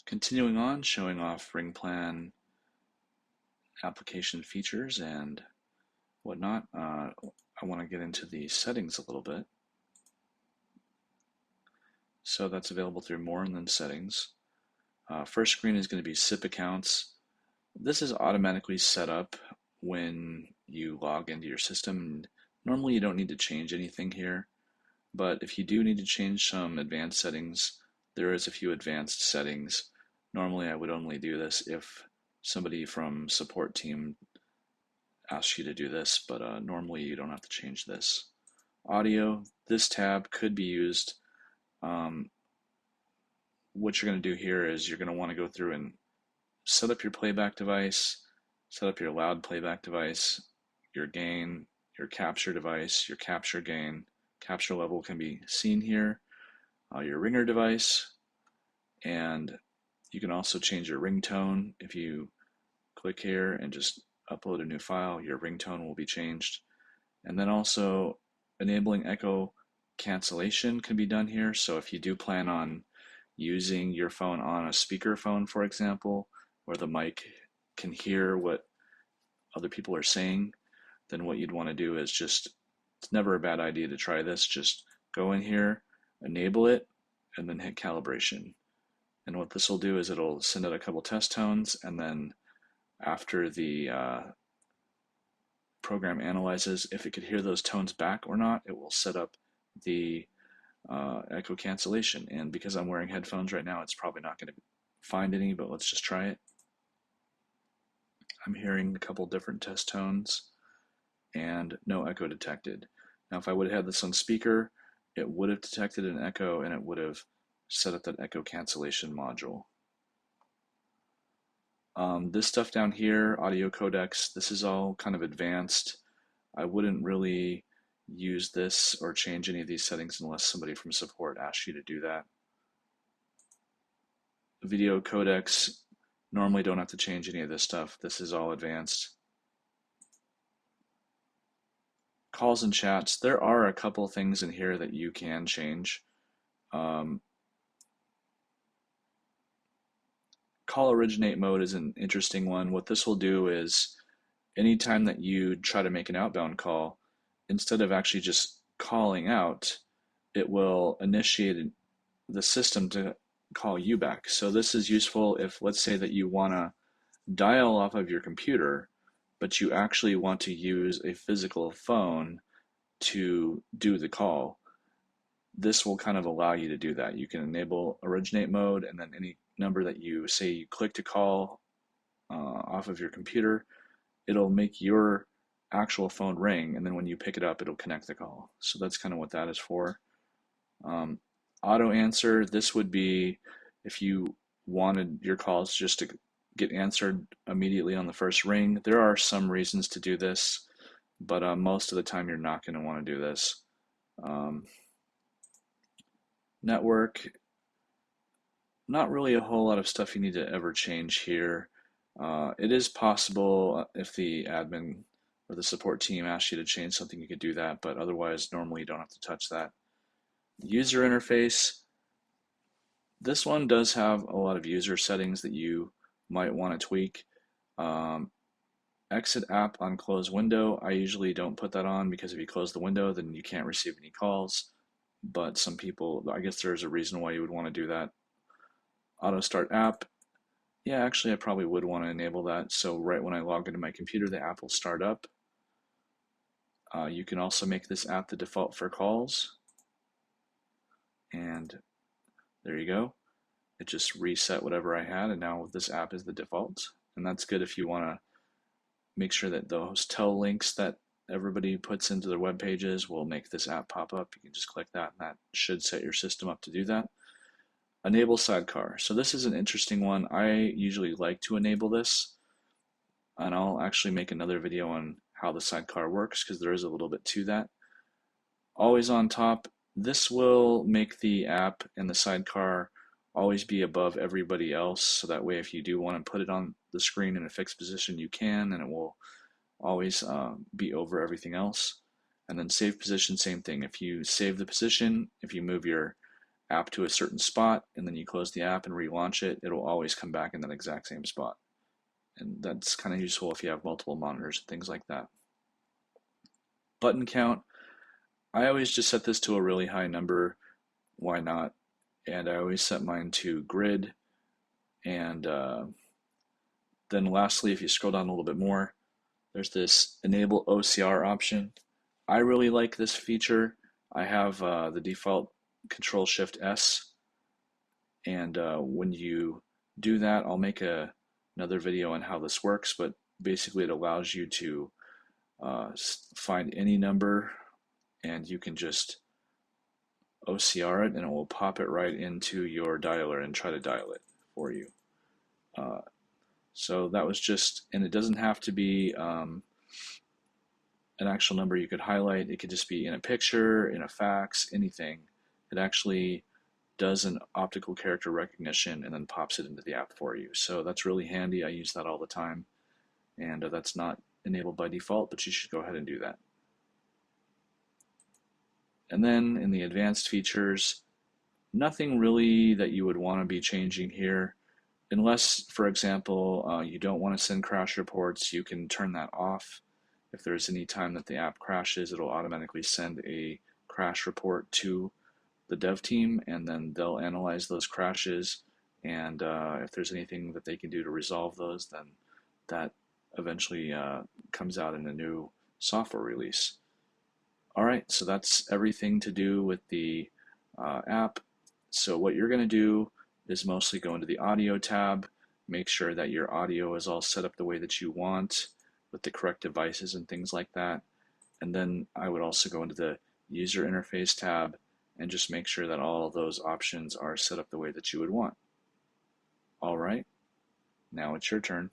Continuing on, showing off RingPlan application features and whatnot, I want to get into the settings a little bit. So that's available through More and then Settings. First screen is going to be SIP accounts. This is automatically set up when you log into your system. And normally you don't need to change anything here, but if you do need to change some advanced settings, there is a few advanced settings. Normally I would only do this if somebody from support team asks you to do this, but normally you don't have to change this. Audio, this tab could be used. What you're going to do here is you're going to want to go through and set up your playback device, set up your loud playback device, your gain, your capture device, your capture gain. Capture level can be seen here, your ringer device, and you can also change your ringtone. If you click here and just upload a new file, your ringtone will be changed. And then also enabling echo cancellation can be done here. So if you do plan on using your phone on a speakerphone, for example, where the mic can hear what other people are saying, then what you'd want to do is it's never a bad idea to try this. Just go in here, enable it, and then hit calibration. And what this will do is it'll send out a couple test tones, and then after the program analyzes if it could hear those tones back or not, it will set up the echo cancellation. And because I'm wearing headphones right now, it's probably not going to find any, but let's just try it. I'm hearing a couple different test tones and no echo detected. Now if I would have had this on speaker, it would have detected an echo and it would have set up that echo cancellation module. This stuff down here, audio codecs, this is all kind of advanced. I wouldn't really use this or change any of these settings unless somebody from support asks you to do that. Video codecs, normally don't have to change any of this stuff. This is all advanced. Calls and chats, there are a couple things in here that you can change. Call originate mode is an interesting one. What this will do is anytime that you try to make an outbound call, instead of actually just calling out, it will initiate the system to call you back. So this is useful if, let's say that you want to dial off of your computer, but you actually want to use a physical phone to do the call. This will kind of allow you to do that. You can enable originate mode, and then any number that you say you click to call off of your computer, it'll make your actual phone ring, and then when you pick it up, it'll connect the call. So that's kind of what that is for. Auto answer, this would be if you wanted your calls just to get answered immediately on the first ring. There are some reasons to do this, but most of the time you're not going to want to do this. Network, not really a whole lot of stuff you need to ever change here. It is possible if the admin or the support team asks you to change something, you could do that, but otherwise normally you don't have to touch that. User interface, this one does have a lot of user settings that you might want to tweak. Exit app on close window, I usually don't put that on because if you close the window then you can't receive any calls, but some people, I guess there's a reason why you would want to do that. Auto start app, yeah, actually I probably would want to enable that, so right when I log into my computer the app will start up. You can also make this app the default for calls, and there you go. It just reset whatever I had, and now this app is the default. And that's good if you want to make sure that those hotel links that everybody puts into their web pages will make this app pop up. You can just click that, and that should set your system up to do that. Enable sidecar. So this is an interesting one. I usually like to enable this, and I'll actually make another video on how the sidecar works because there is a little bit to that. Always on top, this will make the app and the sidecar always be above everybody else, so that way if you do want to put it on the screen in a fixed position you can, and it will always be over everything else. And then save position, same thing. If you save the position, if you move your app to a certain spot and then you close the app and relaunch it, it'll always come back in that exact same spot. And that's kind of useful if you have multiple monitors and things like that. Button count, I always just set this to a really high number. Why not? And I always set mine to grid. And then lastly, if you scroll down a little bit more, there's this enable OCR option. I really like this feature. I have the default Control Shift S, and when you do that, I'll make another video on how this works, but basically it allows you to find any number and you can just OCR it and it will pop it right into your dialer and try to dial it for you. So that was just, and it doesn't have to be an actual number you could highlight. It could just be in a picture, in a fax, anything. It actually does an optical character recognition and then pops it into the app for you. So that's really handy. I use that all the time. And that's not enabled by default, but you should go ahead and do that. And then in the advanced features, nothing really that you would want to be changing here. Unless, for example, you don't want to send crash reports, you can turn that off. If there's any time that the app crashes, it'll automatically send a crash report to the dev team, and then they'll analyze those crashes, and if there's anything that they can do to resolve those, then that eventually comes out in a new software release. Alright, so that's everything to do with the app. So what you're going to do is mostly go into the audio tab, make sure that your audio is all set up the way that you want with the correct devices and things like that. And then I would also go into the user interface tab and just make sure that all of those options are set up the way that you would want. Alright, now it's your turn.